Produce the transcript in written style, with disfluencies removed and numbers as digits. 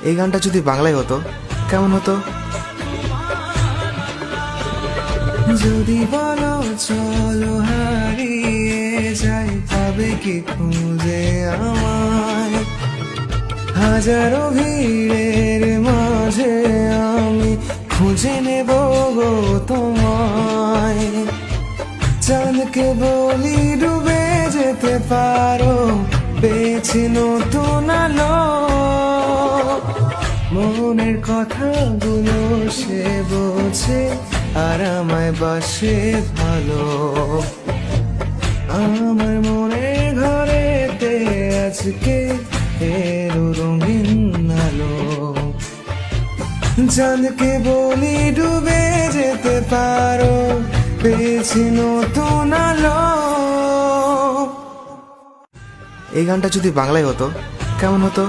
এই গানটা যদি বাংলায় হতো কেমন হতো? যদি বলো চলো হারিয়ে যাই, পাবে কি খুঁজে আমায়? হাজারো ভিড়ের মাঝে আমি খুঁজে নেব গো তোমায়। চাঁদকে বলি ডুবে যেতে পারো, পেয়েছি নতুন আলো। মনের কথাগুলো সে বোঝে, আর আমায় বাসে ভালো। আমার মনের ঘরেতে আজকে এলো রঙিন আলো। চাঁদকে বলি ডুবে যেতে পারো, পেয়েছি নতুন আলো। এই গানটা যদি বাংলায় হতো কেমন হতো?